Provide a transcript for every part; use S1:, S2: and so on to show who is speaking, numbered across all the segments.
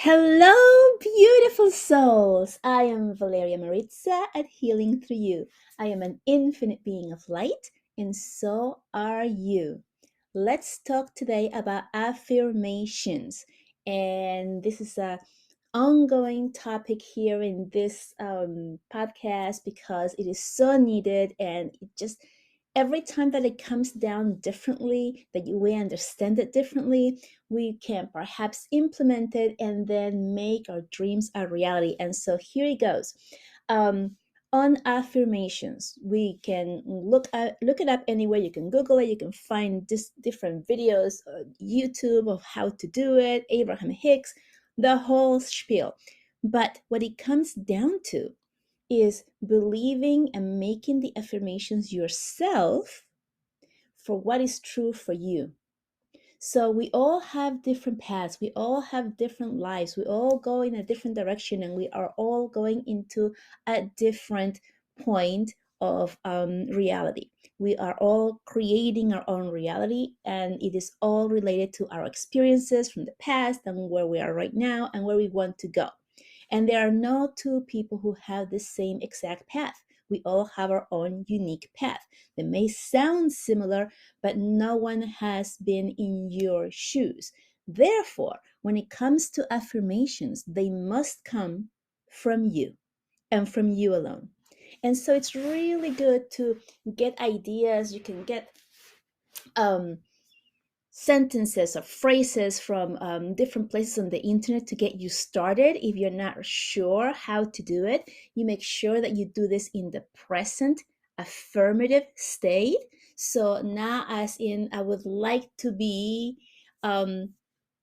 S1: Hello, beautiful souls. I am Valeria Maritza at Healing Through You. I am an infinite being of light, and so are you. Let's talk today about affirmations. And this is a ongoing topic here in this podcast because it is so needed and it just every time that it comes down differently we understand it differently, we can perhaps implement it and then make our dreams a reality. And so here it goes. um, on affirmations, we can look it up anywhere. You can Google it, you can find different videos on YouTube of how to do it, Abraham Hicks, the whole spiel. But what it comes down to is believing and making the affirmations yourself for what is true for you. So we all have different paths, we all have different lives, we all go in a different direction, and we are all going into a different point of reality. We are all creating our own reality, and it is all related to our experiences from the past and where we are right now and where we want to go. And there are no two people who have the same exact path. We all have our own unique path that may sound similar, but no one has been in your shoes. Therefore, when it comes to affirmations, they must come from you and from you alone. And so it's really good to get ideas. You can get um, sentences or phrases from different places on the internet to get you started. If you're not sure how to do it, you make sure that you do this in the present affirmative state. So now, as in, I would like to be um,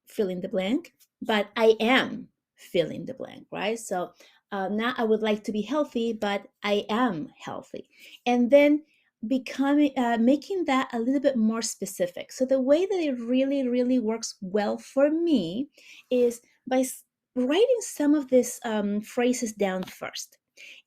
S1: fill in the blank, but I am fill in the blank, right? So now I would like to be healthy, but I am healthy. And then becoming making that a little bit more specific. So the way that it really works well for me is by writing some of these phrases down first,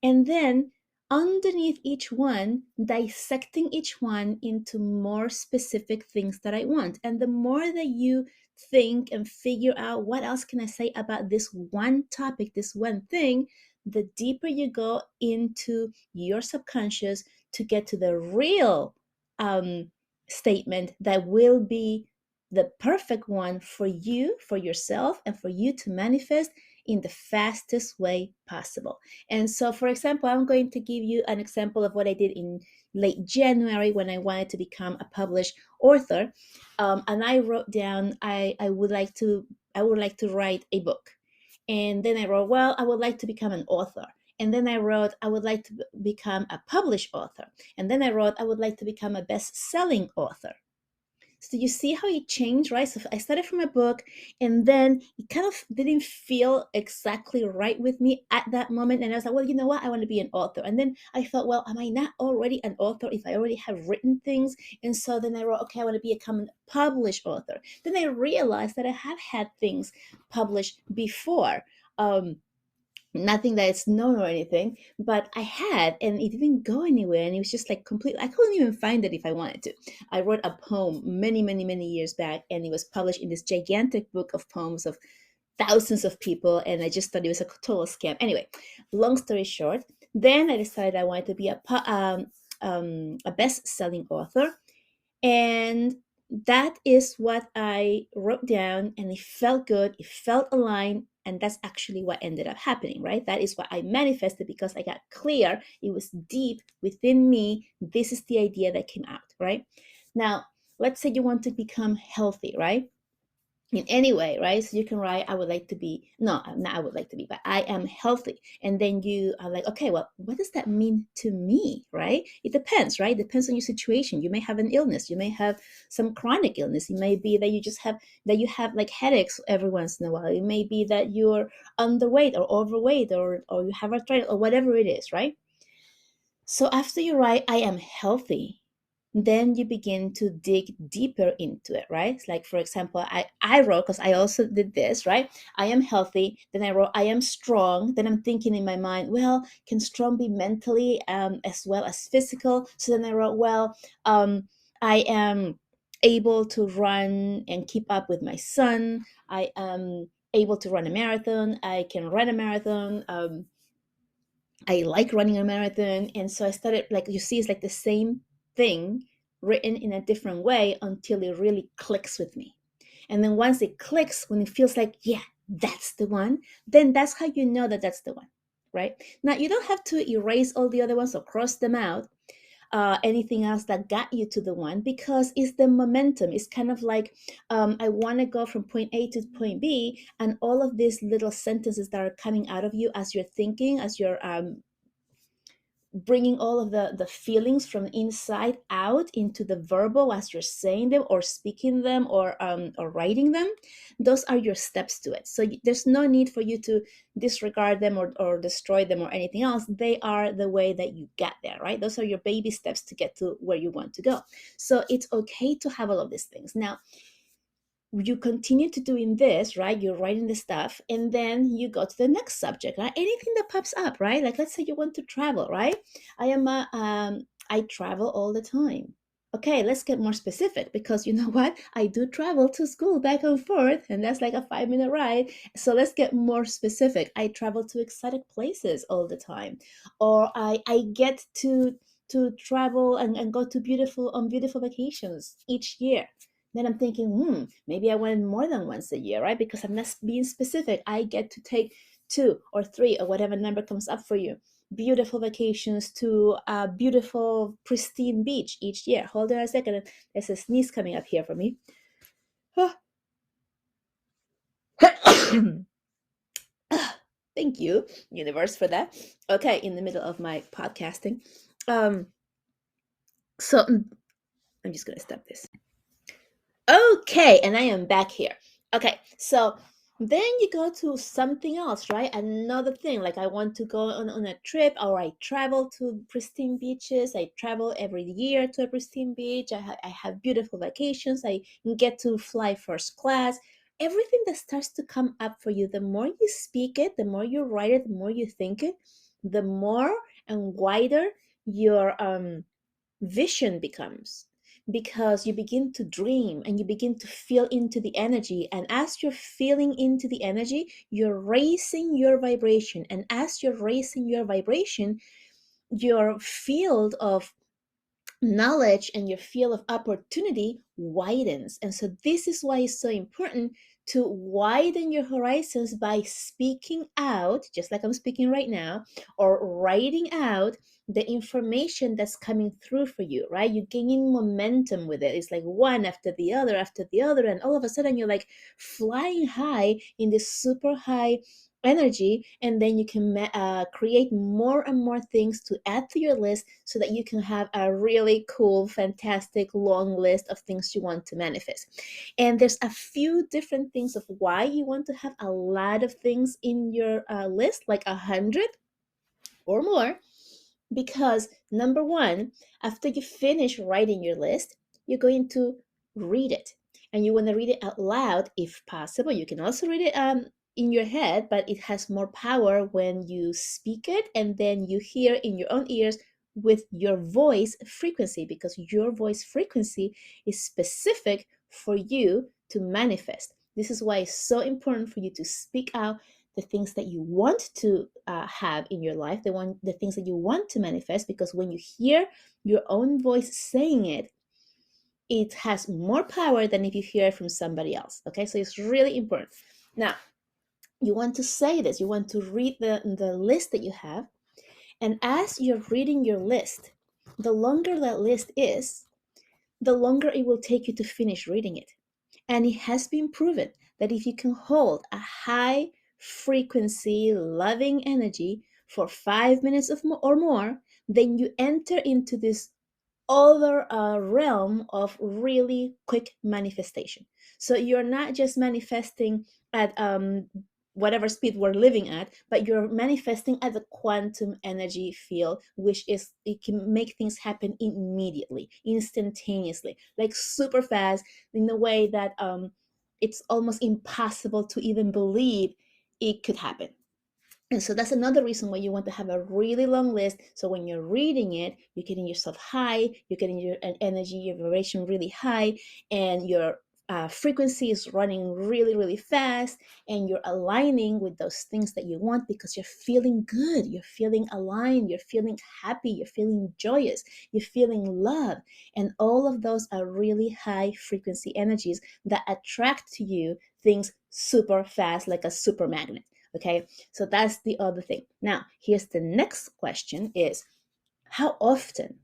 S1: and then underneath each one, dissecting each one into more specific things that I want. And the more that you think and figure out what else can I say about this one topic, this one thing, the deeper you go into your subconscious to get to the real um, statement that will be the perfect one for you, for yourself, and for you to manifest in the fastest way possible. And so, for example, I'm going to give you an example of what I did in late January when I wanted to become a published author. And I wrote down I would like to write a book. And then I wrote, well, I would like to become an author. And then I wrote, I would like to become a published author. And then I wrote, I would like to become a best-selling author. So you see how it changed, right? So I started from a book, and then it kind of didn't feel exactly right with me at that moment. And I was like, well, you know what? I want to be an author. And then I thought, well, am I not already an author if I already have written things? And so then I wrote, okay, I want to become a published author. Then I realized that I have had things published before. Nothing that it's known or anything, but I had, and it didn't go anywhere, and it was just like completely, I couldn't even find it if I wanted to. I wrote a poem many years back, and it was published in this gigantic book of poems of thousands of people, and I just thought it was a total scam. Anyway, long story short, then I decided I wanted to be a best-selling author, and that is what I wrote down, and it felt good, it felt aligned, and that's actually what ended up happening, right? That is what I manifested because I got clear, it was deep within me. This is the idea that came out, right? Now, let's say you want to become healthy, right? In any way, right? So you can write, I would like to be, no, not I would like to be, but I am healthy. And then you are like, okay, well, what does that mean to me, right? It depends, right? It depends on your situation. You may have an illness. You may have some chronic illness. It may be that you have like headaches every once in a while. It may be that you're underweight or overweight, or you have arthritis or whatever it is, right? So after you write, I am healthy, then you begin to dig deeper into it, right? It's like, for example, I wrote, because I also did this, right? I am healthy. Then I wrote, I am strong. Then I'm thinking in my mind, well, can strong be mentally as well as physical? So then I wrote, well, I am able to run and keep up with my son. I am able to run a marathon. I can run a marathon. I like running a marathon. And so I started, like you see, it's like the same thing written in a different way until it really clicks with me. And then once it clicks, when it feels like, yeah, that's the one, then that's how you know that that's the one, right? Now, you don't have to erase all the other ones or cross them out, anything else that got you to the one, because it's the momentum. It's kind of like, I want to go from point A to point B, and all of these little sentences that are coming out of you as you're thinking, as you're bringing all of the feelings from inside out into the verbal as you're saying them or speaking them or writing them. Those are your steps to it. So there's no need for you to disregard them or destroy them or anything else. They are the way that you get there, right? Those are your baby steps to get to where you want to go. So it's okay to have all of these things. Now, you continue to doing this, right? You're writing the stuff, and then you go to the next subject, right? Anything that pops up, right? Like, let's say you want to travel, right? I travel all the time. Okay, let's get more specific, because you know what? I do travel to school back and forth, and that's like a 5-minute ride. So let's get more specific. I travel to exotic places all the time, or I get to travel and go to beautiful vacations each year. Then I'm thinking, maybe I went more than once a year, right? Because I'm not being specific. I get to take 2 or 3 or whatever number comes up for you. Beautiful vacations to a beautiful, pristine beach each year. Hold on a second. There's a sneeze coming up here for me. Thank you, universe, for that. Okay, in the middle of my podcasting. So I'm just going to stop this. Okay, and I am back here. Okay, so then you go to something else, right? Another thing, like I want to go on a trip, or I travel to pristine beaches. I travel every year to a pristine beach. I have beautiful vacations. I get to fly first class. Everything that starts to come up for you, the more you speak it, the more you write it, the more you think it, the more and wider your vision becomes, because you begin to dream and you begin to feel into the energy, and as you're feeling into the energy, you're raising your vibration, and as you're raising your vibration, your field of knowledge and your field of opportunity widens. And so this is why it's so important to widen your horizons by speaking out, just like I'm speaking right now, or writing out the information that's coming through for you, right? You're gaining momentum with it. It's like one after the other, and all of a sudden you're like flying high in this super high energy, and then you can create more and more things to add to your list, so that you can have a really cool, fantastic long list of things you want to manifest. And there's a few different things of why you want to have a lot of things in your list, like 100 or more. Because number one, after you finish writing your list, you're going to read it, and you want to read it out loud if possible. You can also read it in your head, but it has more power when you speak it and then you hear in your own ears with your voice frequency, because your voice frequency is specific for you to manifest. This is why it's so important for you to speak out the things that you want to have in your life, the things that you want to manifest, because when you hear your own voice saying it, it has more power than if you hear it from somebody else. Okay, so it's really important. Now, you want to say this, you want to read the list that you have, and as you're reading your list, the longer that list is, the longer it will take you to finish reading it. And it has been proven that if you can hold a high frequency, loving energy for 5 minutes or more, then you enter into this other realm of really quick manifestation. So you're not just manifesting at whatever speed we're living at, but you're manifesting at the quantum energy field, which is, it can make things happen immediately, instantaneously, like super fast, in a way that it's almost impossible to even believe it could happen. And so that's another reason why you want to have a really long list. So when you're reading it, you're getting yourself high, you're getting your energy, your vibration really high, and you're frequency is running really, really fast, and you're aligning with those things that you want because you're feeling good, you're feeling aligned, you're feeling happy, you're feeling joyous, you're feeling love. And all of those are really high frequency energies that attract to you things super fast, like a super magnet. Okay, so that's the other thing. Now, here's the next question is, how often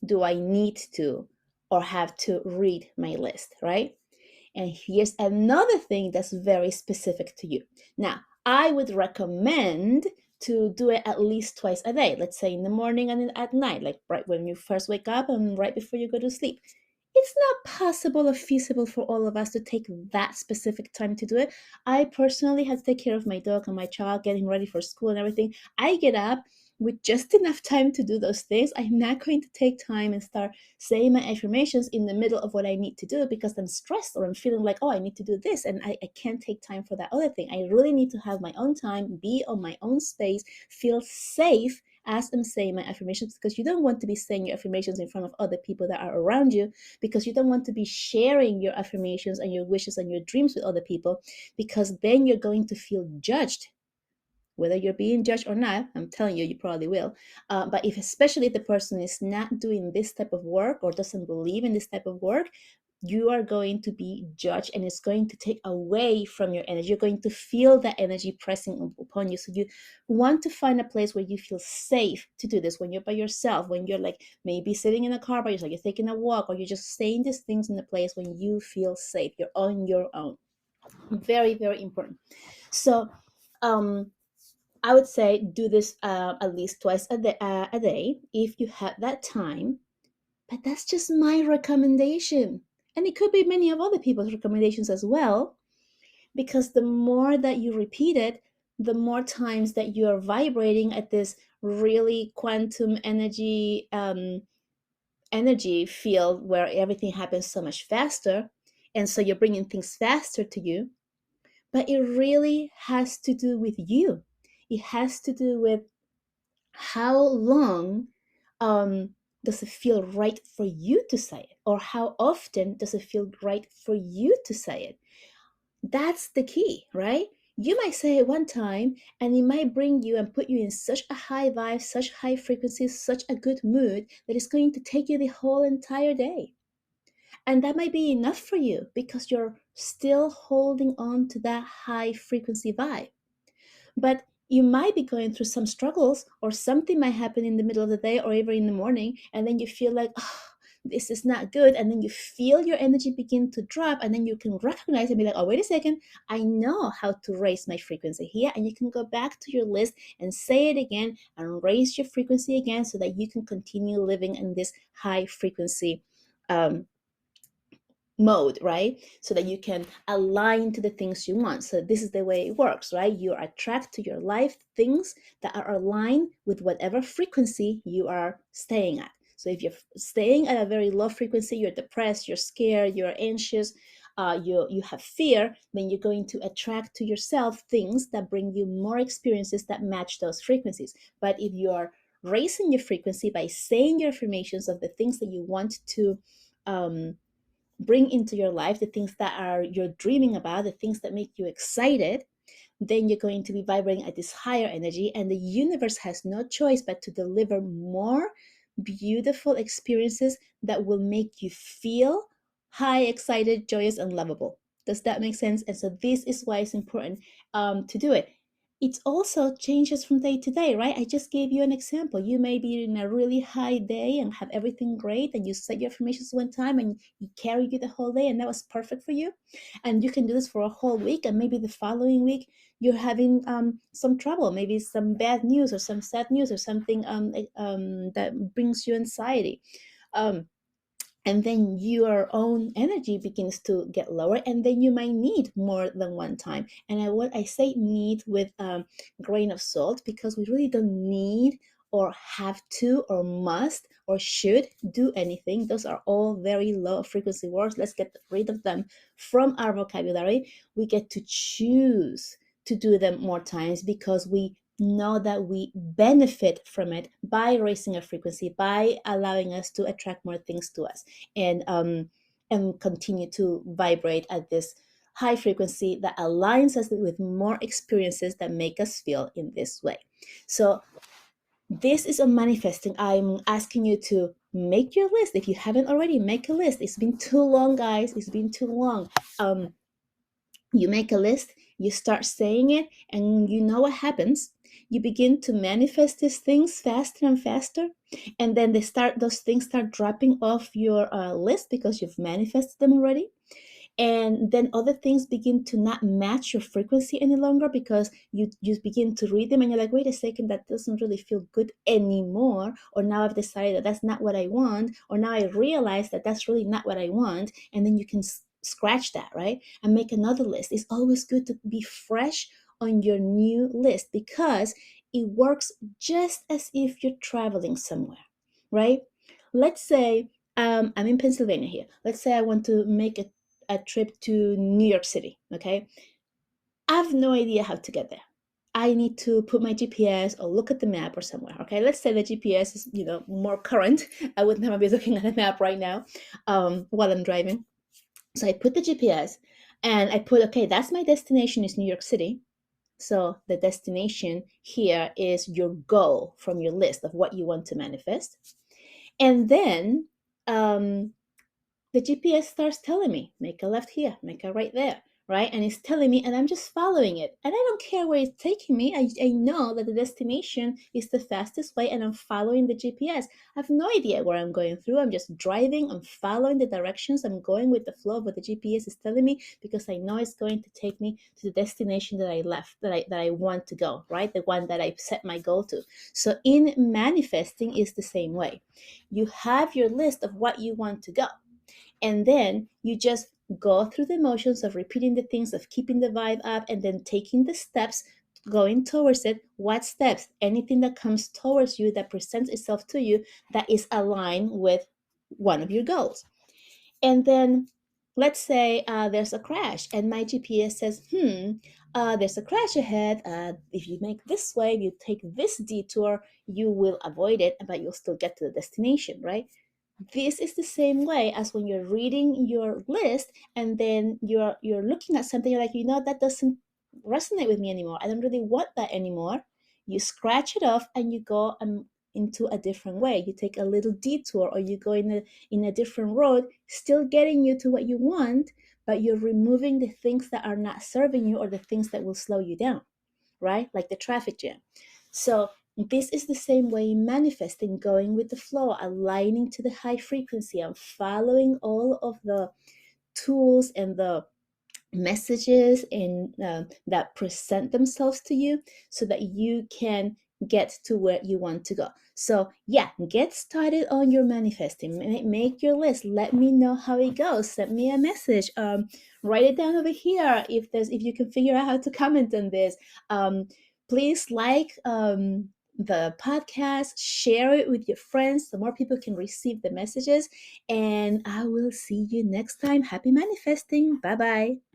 S1: do I need to or have to read my list, right? And here's another thing that's very specific to you. Now, I would recommend to do it at least twice a day. Let's say in the morning and at night, like right when you first wake up and right before you go to sleep. It's not possible or feasible for all of us to take that specific time to do it. I personally have to take care of my dog and my child, getting ready for school and everything. I get up with just enough time to do those things. I'm not going to take time and start saying my affirmations in the middle of what I need to do because I'm stressed or I'm feeling like, oh, I need to do this and I can't take time for that other thing. I really need to have my own time, be on my own space, feel safe as I'm saying my affirmations, because you don't want to be saying your affirmations in front of other people that are around you, because you don't want to be sharing your affirmations and your wishes and your dreams with other people, because then you're going to feel judged. Whether you're being judged or not, I'm telling you, you probably will. But if, especially if the person is not doing this type of work or doesn't believe in this type of work, you are going to be judged, and it's going to take away from your energy. You're going to feel that energy pressing upon you. So you want to find a place where you feel safe to do this, when you're by yourself, when you're like maybe sitting in a car by yourself, you're taking a walk, or you're just saying these things in a place when you feel safe. You're on your own. Very, very important. So, I would say do this at least twice a day if you have that time. But that's just my recommendation. And it could be many of other people's recommendations as well, because the more that you repeat it, the more times that you are vibrating at this really quantum energy field where everything happens so much faster. And so you're bringing things faster to you. But it really has to do with you. It has to do with how long does it feel right for you to say it, or how often does it feel right for you to say it. That's the key, right? You might say it one time and it might bring you and put you in such a high vibe, such high frequency, such a good mood that it's going to take you the whole entire day. And that might be enough for you because you're still holding on to that high frequency vibe. But you might be going through some struggles, or something might happen in the middle of the day or even in the morning, and then you feel like, oh, this is not good. And then you feel your energy begin to drop, and then you can recognize and be like, oh, wait a second, I know how to raise my frequency here. And you can go back to your list and say it again and raise your frequency again so that you can continue living in this high frequency um, mode, right? So that you can align to the things you want. So this is the way it works, right? You attract to your life things that are aligned with whatever frequency you are staying at. So if you're staying at a very low frequency, you're depressed, you're scared, you're anxious, you have fear, then you're going to attract to yourself things that bring you more experiences that match those frequencies. But if you're raising your frequency by saying your affirmations of the things that you want to um, bring into your life, the things that are you're dreaming about, the things that make you excited, then you're going to be vibrating at this higher energy, and the universe has no choice but to deliver more beautiful experiences that will make you feel high, excited, joyous, and lovable. Does that make sense? And so this is why it's important to do it. It also changes from day to day, right? I just gave you an example. You may be in a really high day and have everything great, and you said your affirmations one time and you carried you the whole day, and that was perfect for you. And you can do this for a whole week, and maybe the following week you're having some trouble, maybe some bad news or some sad news or something that brings you anxiety. Um, and then your own energy begins to get lower, and then you might need more than one time. And what I say need with grain of salt, because we really don't need or have to or must or should do anything. Those are all very low frequency words. Let's get rid of them from our vocabulary. We get to choose to do them more times because we know that we benefit from it by raising our frequency, by allowing us to attract more things to us. And and continue to vibrate at this high frequency that aligns us with more experiences that make us feel in this way. So this is a manifesting. I'm asking you to make your list. If you haven't already, make a list. It's been too long, guys. It's been too long. You make a list, you start saying it, and you know what happens. You begin to manifest these things faster and faster, and then those things start dropping off your list because you've manifested them already. And then other things begin to not match your frequency any longer because you begin to read them and you're like, wait a second, that doesn't really feel good anymore. Or now I've decided that that's not what I want, or now I realize that that's really not what I want. And then you can scratch that, right, and make another list. It's always good to be fresh on your new list because it works just as if you're traveling somewhere, right? Let's say I'm in Pennsylvania here. Let's say I want to make a trip to New York City, okay? I have no idea how to get there. I need to put my GPS or look at the map or somewhere, okay? Let's say the GPS is, more current. I would never be looking at a map right now while I'm driving. So I put the GPS and I put, okay, that's my destination is New York City. So the destination here is your goal from your list of what you want to manifest. And then the GPS starts telling me, make a left here, make a right there, right? And it's telling me, and I'm just following it. And I don't care where it's taking me. I know that the destination is the fastest way, and I'm following the GPS. I have no idea where I'm going through. I'm just driving, I'm following the directions, I'm going with the flow of what the GPS is telling me because I know it's going to take me to the destination that I left, that I want to go, right? The one that I set my goal to. So in manifesting is the same way. You have your list of what you want to go. And then you just go through the motions of repeating the things, of keeping the vibe up, and then taking the steps, going towards it. What steps? Anything that comes towards you, that presents itself to you, that is aligned with one of your goals. And then let's say there's a crash, and my GPS says, there's a crash ahead. If you make this way, if you take this detour, you will avoid it, but you'll still get to the destination, right? This is the same way as when you're reading your list and then you're looking at something, you're like, that doesn't resonate with me anymore. I don't really want that anymore. You scratch it off and you go into a different way. You take a little detour, or you go in a different road, still getting you to what you want, but you're removing the things that are not serving you or the things that will slow you down, right? Like the traffic jam. So this is the same way in manifesting, going with the flow, aligning to the high frequency. I'm following all of the tools and the messages that present themselves to you so that you can get to where you want to go. So yeah, get started on your manifesting. Make your list. Let me know how it goes. Send me a message. Write it down over here if you can figure out how to comment on this. Please like the podcast, share it with your friends so more people can receive the messages. And I will see you next time. Happy manifesting. Bye bye.